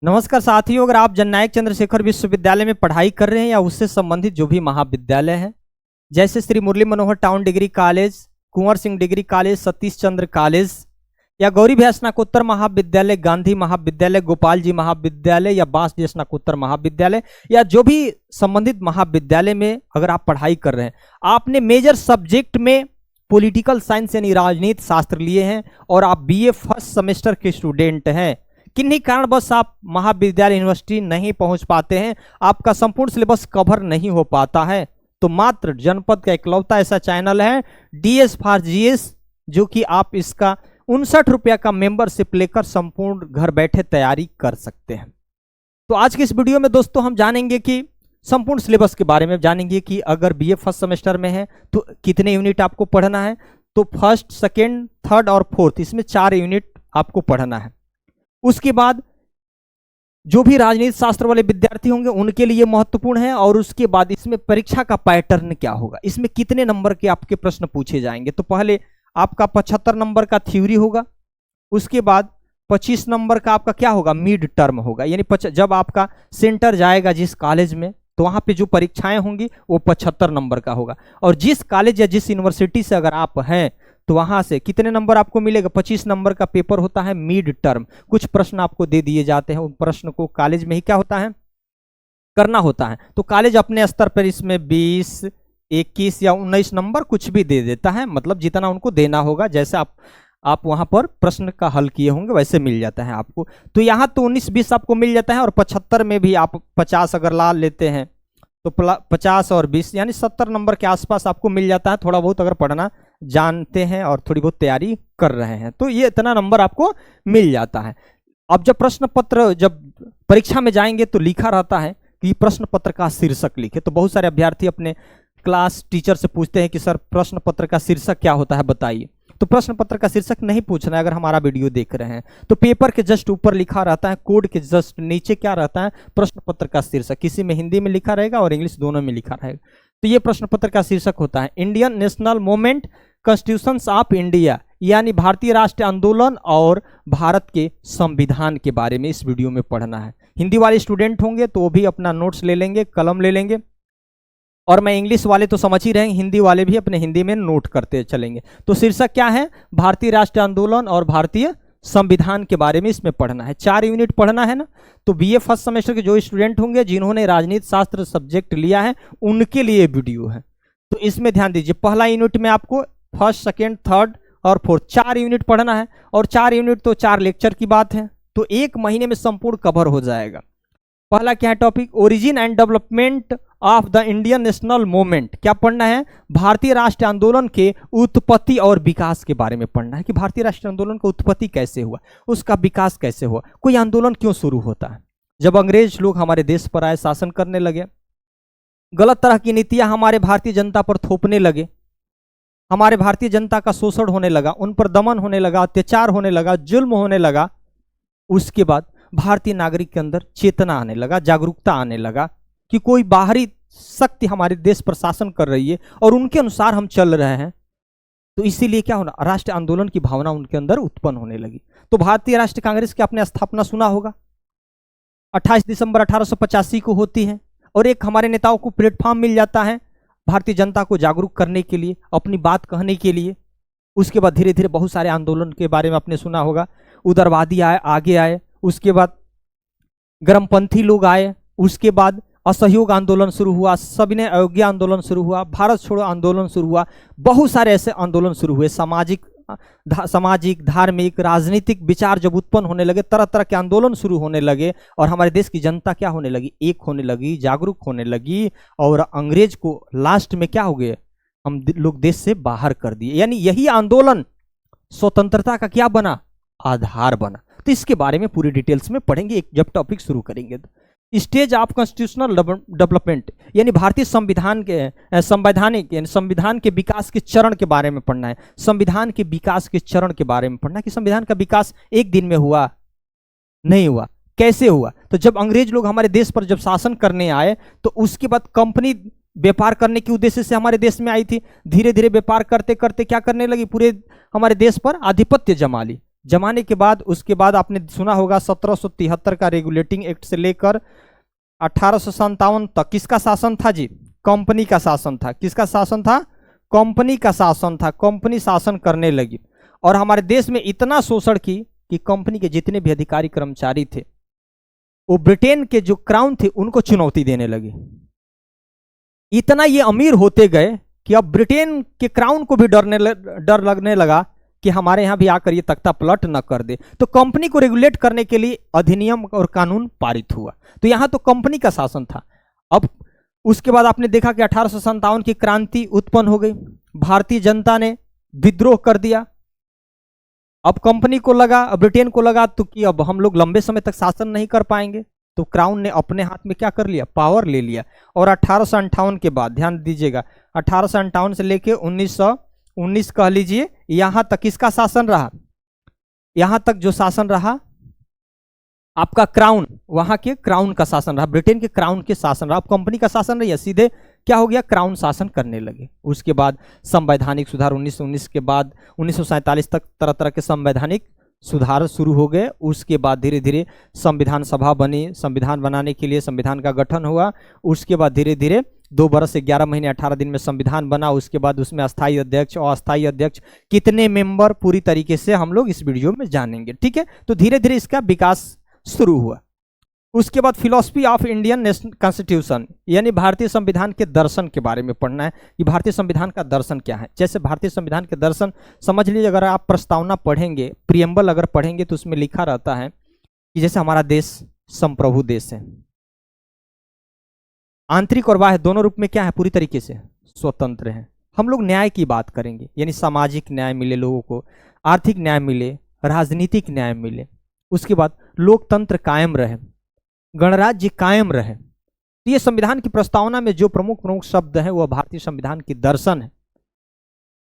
नमस्कार साथियों, अगर आप जननायक चंद्रशेखर विश्वविद्यालय में पढ़ाई कर रहे हैं या उससे संबंधित जो भी महाविद्यालय हैं, जैसे Shri Murli Manohar town degree college, Kunwar Singh degree college, Satish Chandra college या गौरी भैया स्नाकोत्तर महाविद्यालय, गांधी महाविद्यालय, गोपाल जी महाविद्यालय या बांस जी स्नाकोत्तर महाविद्यालय या जो भी संबंधित महाविद्यालय में अगर आप पढ़ाई कर रहे हैं, आपने मेजर सब्जेक्ट में पॉलिटिकल साइंस यानी राजनीति शास्त्र लिए हैं और आप बीए फर्स्ट सेमेस्टर के स्टूडेंट हैं, किन्हीं कारणवश आप महाविद्यालय यूनिवर्सिटी नहीं पहुंच पाते हैं, आपका संपूर्ण सिलेबस कवर नहीं हो पाता है, तो मात्र जनपद का इकलौता ऐसा चैनल है डीएस फॉर जीएस, जो कि आप इसका 59 रुपया का मेंबरशिप लेकर संपूर्ण घर बैठे तैयारी कर सकते हैं। तो आज की इस वीडियो में दोस्तों हम जानेंगे कि संपूर्ण सिलेबस के बारे में जानेंगे कि अगर बीए फर्स्ट सेमेस्टर में है तो कितने यूनिट आपको पढ़ना है। तो फर्स्ट, सेकेंड, थर्ड और फोर्थ, इसमें 4 यूनिट आपको पढ़ना है। उसके बाद जो भी राजनीति शास्त्र वाले विद्यार्थी होंगे उनके लिए महत्वपूर्ण है। और उसके बाद इसमें परीक्षा का पैटर्न क्या होगा, इसमें कितने नंबर के आपके प्रश्न पूछे जाएंगे। तो पहले आपका 75 नंबर का थ्योरी होगा, उसके बाद 25 नंबर का आपका क्या होगा, मिड टर्म होगा, यानी जब आपका सेंटर जाएगा जिस कॉलेज में तो वहां पे जो परीक्षाएं होंगी वो 75 नंबर का होगा। और जिस कॉलेज या जिस यूनिवर्सिटी से अगर आप हैं तो वहां से कितने नंबर आपको मिलेगा, 25 नंबर का पेपर होता है मिड टर्म। कुछ प्रश्न आपको दे दिए जाते हैं, उन प्रश्न को कॉलेज में ही क्या होता है, करना होता है। तो कॉलेज अपने स्तर पर इसमें 20, 21 या 19 नंबर कुछ भी दे देता है, मतलब जितना उनको देना होगा, जैसे आप वहां पर प्रश्न का हल किए होंगे वैसे मिल जाता है आपको। तो यहाँ तो 19-20 आपको मिल जाता है और 75 में भी आप 50 अगर ला लेते हैं तो 50 और 20 यानी 70 नंबर के आसपास आपको मिल जाता है। थोड़ा बहुत अगर पढ़ना जानते हैं और थोड़ी बहुत तैयारी कर रहे हैं तो ये इतना नंबर आपको मिल जाता है। अब जब प्रश्न पत्र जब परीक्षा में जाएंगे तो लिखा रहता है कि प्रश्न पत्र का शीर्षक लिखे। तो बहुत सारे अभ्यर्थी अपने क्लास टीचर से पूछते हैं कि सर प्रश्न पत्र का शीर्षक क्या होता है बताइए। तो प्रश्न पत्र का शीर्षक नहीं पूछना है अगर हमारा वीडियो देख रहे हैं तो पेपर के जस्ट ऊपर लिखा रहता है, कोड के जस्ट नीचे क्या रहता है, प्रश्न पत्र का शीर्षक। किसी में हिंदी में लिखा रहेगा और इंग्लिश दोनों में लिखा रहेगा। तो ये प्रश्न पत्र का शीर्षक होता है Indian national movement constitutions of India, यानी भारतीय राष्ट्रीय आंदोलन और भारत के संविधान के बारे में इस वीडियो में पढ़ना है। हिंदी वाले स्टूडेंट होंगे तो वो भी अपना नोट्स ले लेंगे, कलम ले लेंगे, और मैं इंग्लिश वाले तो समझ ही रहे हैं, हिंदी वाले भी अपने हिंदी में नोट करते चलेंगे। तो शीर्षक क्या है, भारतीय राष्ट्रीय आंदोलन और भारतीय संविधान के बारे में इसमें पढ़ना है। 4 यूनिट पढ़ना है ना। तो बीए फर्स्ट सेमेस्टर के जो स्टूडेंट होंगे जिन्होंने राजनीति शास्त्र सब्जेक्ट लिया है उनके लिए वीडियो है। तो इसमें ध्यान दीजिए, पहला यूनिट में आपको फर्स्ट, सेकेंड, थर्ड और फोर्थ 4 यूनिट पढ़ना है। और 4 यूनिट तो 4 लेक्चर की बात है, तो 1 महीने में संपूर्ण कवर हो जाएगा। पहला क्या है topic, origin and development of the Indian national movement. क्या पढ़ना है, भारतीय राष्ट्रीय आंदोलन के उत्पत्ति और विकास के बारे में पढ़ना है कि भारतीय राष्ट्रीय आंदोलन का उत्पत्ति कैसे हुआ, उसका विकास कैसे हुआ, कोई आंदोलन क्यों शुरू होता है। जब अंग्रेज लोग हमारे देश पर आए, शासन करने लगे, गलत तरह की नीतियां हमारे भारतीय जनता पर थोपने लगे, हमारे भारतीय जनता का शोषण होने लगा, उन पर दमन होने लगा, अत्याचार होने लगा, जुल्म होने लगा। उसके बाद भारतीय नागरिक के अंदर चेतना आने लगा, जागरूकता आने लगा कि कोई बाहरी शक्ति हमारे देश पर शासन कर रही है और उनके अनुसार हम चल रहे हैं। तो इसीलिए क्या होना, राष्ट्रीय आंदोलन की भावना उनके अंदर उत्पन्न होने लगी। तो भारतीय राष्ट्रीय कांग्रेस की आपने स्थापना सुना होगा, 28 दिसंबर 1885 को होती है और एक हमारे नेताओं को प्लेटफॉर्म मिल जाता है भारतीय जनता को जागरूक करने के लिए, अपनी बात कहने के लिए। उसके बाद धीरे धीरे बहुत सारे आंदोलन के बारे में आपने सुना होगा, उदारवादी आए, आगे आए, उसके बाद गर्मपंथी लोग आए, उसके बाद असहयोग आंदोलन शुरू हुआ, सविनय अवज्ञा आंदोलन शुरू हुआ, भारत छोड़ो आंदोलन शुरू हुआ, बहुत सारे ऐसे आंदोलन शुरू हुए। सामाजिक, धार्मिक, राजनीतिक विचार जब उत्पन्न होने लगे, तरह तरह के आंदोलन शुरू होने लगे और हमारे देश की जनता क्या होने लगी, एक होने लगी, जागरूक होने लगी। और अंग्रेज को लास्ट में क्या हो गए, हम लोग देश से बाहर कर दिए। यानी यही आंदोलन स्वतंत्रता का क्या बना, आधार बना। तो इसके बारे में पूरी डिटेल्स में पढ़ेंगे एक जब टॉपिक शुरू करेंगे। स्टेज ऑफ कॉन्स्टिट्यूशनल डेवलपमेंट, यानी भारतीय संविधान के संविधान के विकास के चरण के बारे में पढ़ना है। संविधान के विकास के चरण के बारे में पढ़ना है कि संविधान का विकास एक दिन में हुआ, नहीं हुआ, कैसे हुआ। तो जब अंग्रेज लोग हमारे देश पर जब शासन करने आए तो उसके बाद कंपनी व्यापार करने के उद्देश्य से हमारे देश में आई थी। धीरे धीरे व्यापार करते करते क्या करने लगी, पूरे हमारे देश पर आधिपत्य जमा ली। जमाने के बाद उसके बाद आपने सुना होगा 1773 का रेगुलेटिंग एक्ट से लेकर 1857 तक किसका शासन था जी? कंपनी का शासन था। किसका शासन था? कंपनी का शासन था। कंपनी शासन करने लगी और हमारे देश में इतना शोषण की कि कंपनी के जितने भी अधिकारी कर्मचारी थे वो ब्रिटेन के जो क्राउन थे उनको चुनौती देने लगे। इतना ये अमीर होते गए कि अब ब्रिटेन के क्राउन को भी डर लगने लगा कि हमारे यहां भी आकर ये तख्ता पलट न कर दे। तो कंपनी को रेगुलेट करने के लिए अधिनियम और कानून पारित हुआ। तो यहां तो कंपनी का शासन था। अब उसके बाद आपने देखा कि 1857 की क्रांति उत्पन्न हो गई। भारतीय जनता ने विद्रोह कर दिया। अब कंपनी को लगा, ब्रिटेन को लगा तो कि अब हम लोग लंबे समय तक शासन नहीं कर पाएंगे, तो क्राउन ने अपने हाथ में क्या कर लिया? पावर ले लिया। और 1858 के बाद, ध्यान दीजिएगा, 1858 से लेके 1919 कह लीजिए, यहां तक किसका शासन रहा? यहां तक जो शासन रहा आपका क्राउन, वहां के क्राउन का शासन रहा, ब्रिटेन के क्राउन के शासन रहा। अब कंपनी का शासन रही है, सीधे क्या हो गया? क्राउन शासन करने लगे। उसके बाद संवैधानिक सुधार 1919 के बाद 1947 तक तरह तरह के संवैधानिक सुधार शुरू हो गए। उसके बाद धीरे धीरे संविधान सभा बनी, संविधान बनाने के लिए संविधान का गठन हुआ। उसके बाद धीरे धीरे 2 बरस से 11 महीने 18 दिन में संविधान बना। उसके बाद उसमें अस्थायी अध्यक्ष और अस्थायी अध्यक्ष कितने मेंबर पूरी तरीके से हम लोग इस वीडियो में जानेंगे, ठीक है। तो धीरे धीरे इसका विकास शुरू हुआ। उसके बाद philosophy of Indian national constitution, यानी भारतीय संविधान के दर्शन के बारे में पढ़ना है कि भारतीय संविधान का दर्शन क्या है। जैसे भारतीय संविधान के दर्शन समझ लीजिए, अगर आप प्रस्तावना पढ़ेंगे, प्रियम्बल अगर पढ़ेंगे तो उसमें लिखा रहता है कि जैसे हमारा देश संप्रभु देश है, आंतरिक और बाह्य दोनों रूप में क्या है? पूरी तरीके से स्वतंत्र है। हम लोग न्याय की बात करेंगे, यानी सामाजिक न्याय मिले लोगों को, आर्थिक न्याय मिले, राजनीतिक न्याय मिले। उसके बाद लोकतंत्र कायम रहे, गणराज्य कायम रहे। तो ये संविधान की प्रस्तावना में जो प्रमुख प्रमुख शब्द है वह भारतीय संविधान की दर्शन है,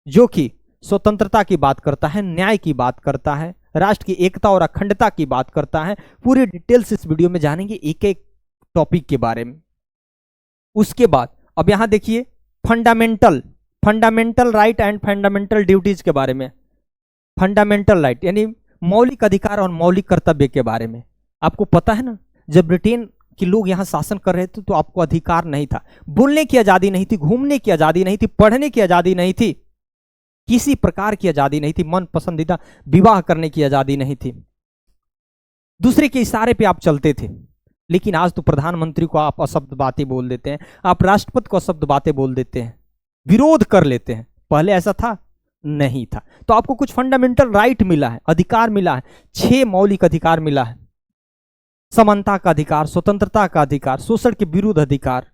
जो कि स्वतंत्रता की बात करता है, न्याय की बात करता है, राष्ट्र की एकता और अखंडता की बात करता है। पूरी डिटेल्स इस वीडियो में जानेंगे एक एक टॉपिक के बारे में। उसके बाद अब यहां देखिए fundamental right and fundamental duties के बारे में। फंडामेंटल राइट यानी मौलिक अधिकार और मौलिक कर्तव्य के बारे में। आपको पता है ना, जब ब्रिटेन के लोग यहाँ शासन कर रहे थे तो आपको अधिकार नहीं था, बोलने की आजादी नहीं थी, घूमने की आजादी नहीं थी, पढ़ने की आजादी नहीं थी, किसी प्रकार की आजादी नहीं थी, मन पसंदीदा विवाह करने की आजादी नहीं थी, दूसरे के इशारे पे आप चलते थे। लेकिन आज तो प्रधानमंत्री को आप अशब्द बातें बोल देते हैं, आप राष्ट्रपति को अशब्द बातें बोल देते हैं, विरोध कर लेते हैं। पहले ऐसा था? नहीं था। तो आपको कुछ फंडामेंटल राइट मिला है, अधिकार मिला है, 6 मौलिक अधिकार मिला है। समानता का अधिकार, स्वतंत्रता का अधिकार, शोषण के विरुद्ध अधिकार,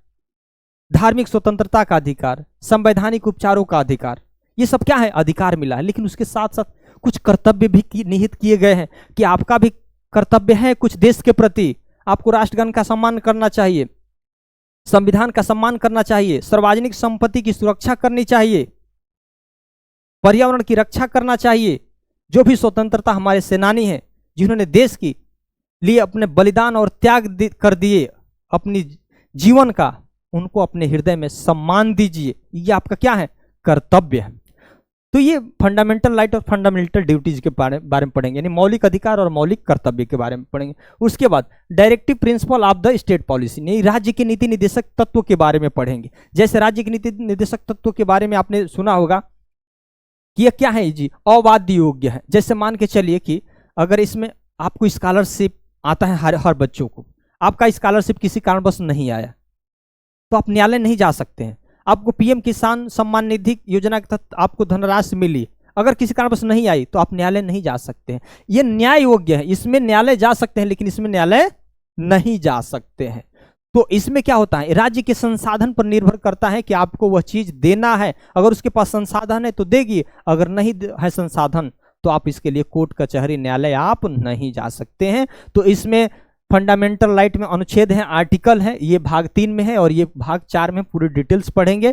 धार्मिक स्वतंत्रता का अधिकार, संवैधानिक उपचारों का अधिकार, ये सब क्या है? अधिकार मिला है। लेकिन उसके साथ साथ कुछ कर्तव्य भी निहित किए गए हैं कि आपका भी कर्तव्य है कुछ देश के प्रति। आपको राष्ट्रगान का सम्मान करना चाहिए, संविधान का सम्मान करना चाहिए, सार्वजनिक संपत्ति की सुरक्षा करनी चाहिए, पर्यावरण की रक्षा करना चाहिए। जो भी स्वतंत्रता हमारे सेनानी हैं, जिन्होंने देश की लिए अपने बलिदान और त्याग कर दिए अपनी जीवन का, उनको अपने हृदय में सम्मान दीजिए। ये आपका क्या है? कर्तव्य है। तो ये फंडामेंटल राइट और फंडामेंटल ड्यूटीज के बारे में पढ़ेंगे, यानी मौलिक अधिकार और मौलिक कर्तव्य के बारे में पढ़ेंगे। उसके बाद directive principle of the state policy, यानी राज्य के नीति निर्देशक तत्व के बारे में पढ़ेंगे। जैसे राज्य के नीति निर्देशक तत्व के बारे में आपने सुना होगा कि यह क्या है जी? अवाद्य योग्य है। जैसे मान के चलिए कि अगर इसमें आपको स्कॉलरशिप आता है हर बच्चों को, आपका स्कॉलरशिप किसी कारणवश नहीं आया तो आप न्यायालय नहीं जा सकते हैं। आपको पीएम किसान सम्मान निधि योजना के तहत आपको धनराशि मिली, अगर किसी कारणवश नहीं आई तो आप न्यायालय नहीं जा सकते हैं। ये न्याय योग्य है, इसमें न्यायालय जा सकते हैं, लेकिन इसमें न्यायालय नहीं जा सकते हैं। तो इसमें क्या होता है? राज्य के संसाधन पर निर्भर करता है कि आपको वह चीज देना है। अगर उसके पास संसाधन है तो देगी, अगर नहीं है संसाधन तो आप इसके लिए कोर्ट कचहरी न्यायालय आप नहीं जा सकते हैं। तो इसमें फंडामेंटल राइट में अनुच्छेद है, आर्टिकल है, ये भाग 3 में है और ये भाग 4 में पूरी डिटेल्स पढ़ेंगे।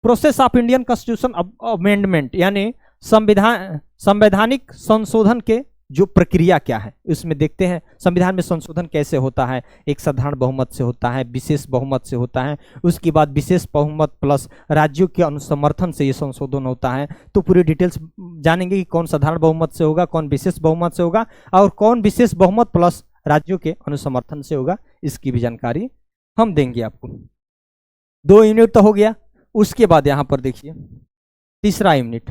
Process of Indian constitution amendment, यानी संवैधानिक संशोधन के जो प्रक्रिया क्या है उसमें देखते हैं। संविधान में संशोधन कैसे होता है, एक साधारण बहुमत से होता है, विशेष बहुमत से होता है, उसके बाद विशेष बहुमत प्लस राज्यों के अनुसमर्थन से ये संशोधन होता है। तो पूरी डिटेल्स जानेंगे कि कौन साधारण बहुमत से होगा, कौन विशेष बहुमत से होगा और कौन विशेष बहुमत प्लस राज्यों के अनुसमर्थन से होगा, इसकी भी जानकारी हम देंगे आपको। 2 यूनिट तो हो गया। उसके बाद यहाँ पर देखिए तीसरा यूनिट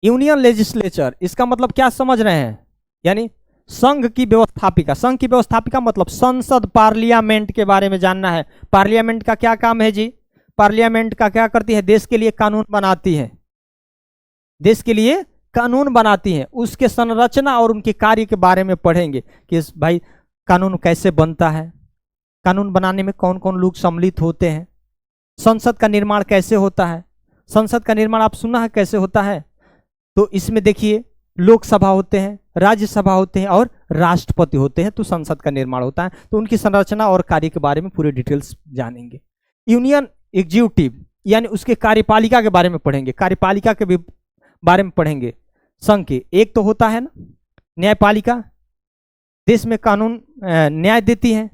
यूनियन लेजिस्लेचर। इसका मतलब क्या समझ रहे हैं, यानी संघ की व्यवस्थापिका। संघ की व्यवस्थापिका मतलब संसद, पार्लियामेंट के बारे में जानना है। पार्लियामेंट का क्या काम है जी, पार्लियामेंट का क्या करती है, देश के लिए कानून बनाती है, देश के लिए कानून बनाती है। उसके संरचना और उनके कार्य के बारे में पढ़ेंगे कि भाई कानून कैसे बनता है, कानून बनाने में कौन कौन लोग सम्मिलित होते हैं, संसद का निर्माण कैसे होता है। संसद का निर्माण आप सुना है कैसे होता है, तो इसमें देखिए लोकसभा होते हैं, राज्यसभा होते हैं और राष्ट्रपति होते हैं, तो संसद का निर्माण होता है। तो उनकी संरचना और कार्य के बारे में पूरी डिटेल्स जानेंगे। यूनियन एग्जीक्यूटिव यानी उसके कार्यपालिका के बारे में पढ़ेंगे, कार्यपालिका के भी बारे में पढ़ेंगे। संघ के एक तो होता है ना न्यायपालिका, देश में कानून न्याय देती है।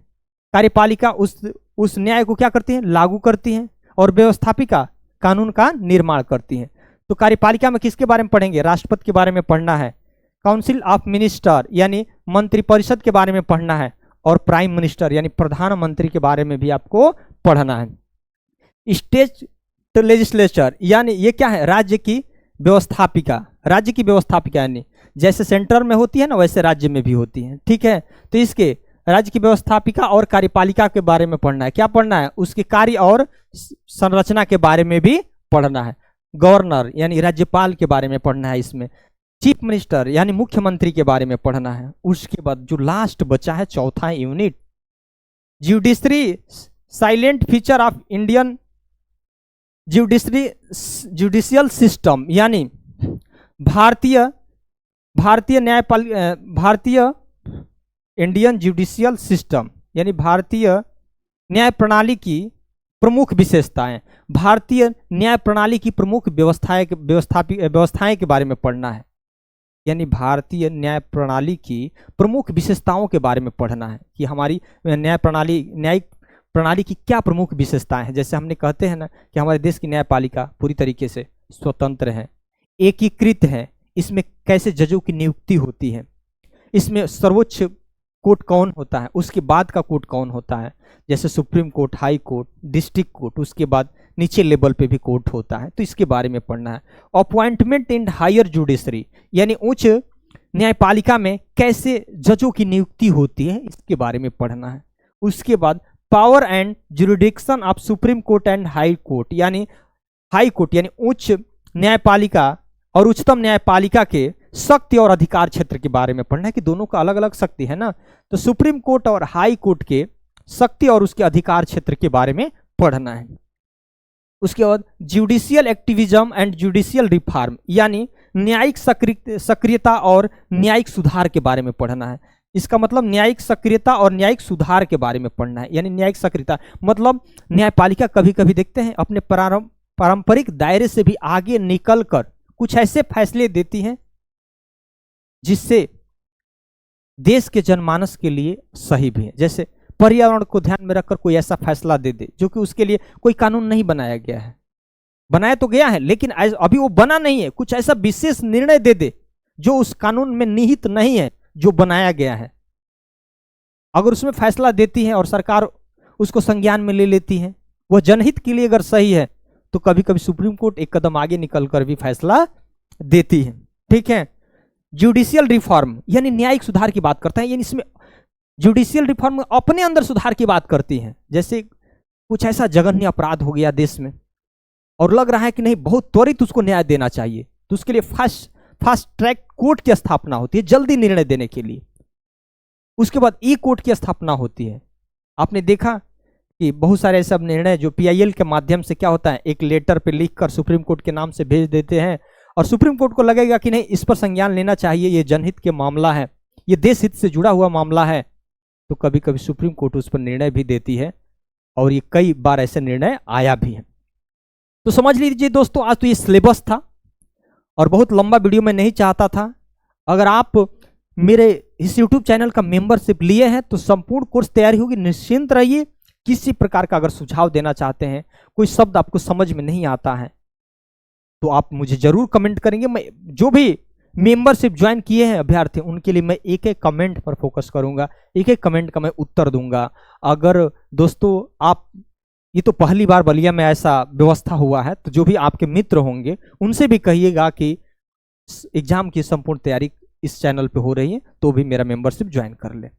कार्यपालिका उस न्याय को क्या करती है, लागू करती है। और व्यवस्थापिका कानून का निर्माण करती है। तो कार्यपालिका में किसके बारे में पढ़ेंगे, राष्ट्रपति के बारे में पढ़ना है। काउंसिल ऑफ मिनिस्टर यानी मंत्रिपरिषद के बारे में पढ़ना है। और प्राइम मिनिस्टर यानी प्रधानमंत्री के बारे में भी आपको पढ़ना है। स्टेट लेजिस्लेचर यानी ये क्या है, राज्य की व्यवस्थापिका। राज्य की व्यवस्थापिका यानी जैसे सेंटर में होती है ना वैसे राज्य में भी होती है, ठीक है। तो इसके राज्य की व्यवस्थापिका और कार्यपालिका के बारे में पढ़ना है। क्या पढ़ना है, उसके कार्य और संरचना के बारे में भी पढ़ना है। गवर्नर यानी राज्यपाल के बारे में पढ़ना है। इसमें चीफ मिनिस्टर यानी मुख्यमंत्री के बारे में पढ़ना है। उसके बाद जो लास्ट बचा है चौथा unit judiciary, silent feature of Indian judicial system यानी भारतीय इंडियन जुडिशियल सिस्टम यानी भारतीय न्याय प्रणाली की प्रमुख विशेषताएं। भारतीय न्याय प्रणाली की प्रमुख व्यवस्थाएं के बारे में पढ़ना है। यानी भारतीय न्याय प्रणाली की प्रमुख विशेषताओं के बारे में पढ़ना है कि हमारी न्यायिक प्रणाली की क्या प्रमुख विशेषताएं हैं। जैसे हमने कहते हैं ना कि हमारे देश की न्यायपालिका पूरी तरीके से स्वतंत्र है, एकीकृत है। इसमें कैसे जजों की नियुक्ति होती है, इसमें सर्वोच्च कोर्ट कौन होता है, उसके बाद का कोर्ट कौन होता है, जैसे supreme court, high court, district court, उसके बाद नीचे लेवल पे भी कोर्ट होता है। तो इसके बारे में पढ़ना है। अपॉइंटमेंट इन हायर जुडिशरी यानी उच्च न्यायपालिका में कैसे जजों की नियुक्ति होती है, इसके बारे में पढ़ना है। उसके बाद power and jurisdiction of supreme court and high court यानी हाई कोर्ट यानी उच्च न्यायपालिका और उच्चतम न्यायपालिका के शक्ति और अधिकार क्षेत्र के बारे में पढ़ना है कि दोनों का अलग अलग शक्ति है ना। तो सुप्रीम कोर्ट और हाई कोर्ट के शक्ति और उसके अधिकार क्षेत्र के बारे में पढ़ना है। उसके बाद judicial activism and judicial reform यानी न्यायिक सक्रियता और न्यायिक सुधार के बारे में पढ़ना है। इसका मतलब न्यायिक सक्रियता और न्यायिक सुधार के बारे में पढ़ना है। यानी न्यायिक सक्रियता मतलब न्यायपालिका कभी कभी देखते हैं अपने पारंपरिक दायरे से भी आगे निकलकर कुछ ऐसे फैसले देती हैं जिससे देश के जनमानस के लिए सही भी है। जैसे पर्यावरण को ध्यान में रखकर कोई ऐसा फैसला दे दे जो कि उसके लिए कोई कानून नहीं बनाया गया है, बनाया तो गया है लेकिन अभी वो बना नहीं है, कुछ ऐसा विशेष निर्णय दे दे जो उस कानून में निहित नहीं है जो बनाया गया है। अगर उसमें फैसला देती है और सरकार उसको संज्ञान में ले लेती है, वह जनहित के लिए अगर सही है, तो कभी कभी सुप्रीम कोर्ट एक कदम आगे निकलकर भी फैसला देती है। ठीक है। जुडिशियल रिफॉर्म यानी न्यायिक सुधार की बात करता है। यानी इसमें जुडिशियल रिफॉर्म अपने अंदर सुधार की बात करती है। जैसे कुछ ऐसा जघन्य अपराध हो गया देश में और लग रहा है कि नहीं बहुत त्वरित उसको न्याय देना चाहिए, तो उसके लिए फास्ट ट्रैक कोर्ट की स्थापना होती है जल्दी निर्णय देने के लिए। उसके बाद ई कोर्ट की स्थापना होती है। आपने देखा कि बहुत सारे ऐसे निर्णय जो PIL के माध्यम से क्या होता है, एक लेटर पे लिखकर सुप्रीम कोर्ट के नाम से भेज देते हैं और सुप्रीम कोर्ट को लगेगा कि नहीं इस पर संज्ञान लेना चाहिए, ये जनहित के मामला है, ये देश हित से जुड़ा हुआ मामला है, तो कभी कभी सुप्रीम कोर्ट उस पर निर्णय भी देती है और ये कई बार ऐसे निर्णय आया भी है। तो समझ लीजिए दोस्तों, आज तो ये सिलेबस था और बहुत लंबा वीडियो मैं नहीं चाहता था। अगर आप मेरे इस YouTube चैनल का मेंबरशिप लिए हैं तो संपूर्ण कोर्स तैयारी होगी, निश्चिंत रहिए। किसी प्रकार का अगर सुझाव देना चाहते हैं, कोई शब्द आपको समझ में नहीं आता है तो आप मुझे जरूर कमेंट करेंगे। मैं जो भी मेंबरशिप ज्वाइन किए हैं अभ्यर्थी, उनके लिए मैं एक एक कमेंट पर फोकस करूंगा, एक एक कमेंट का मैं उत्तर दूंगा। अगर दोस्तों आप, ये तो पहली बार बलिया में ऐसा व्यवस्था हुआ है, तो जो भी आपके मित्र होंगे उनसे भी कहिएगा कि एग्जाम की संपूर्ण तैयारी इस चैनल पे हो रही है, तो भी मेरा मेंबरशिप ज्वाइन कर ले।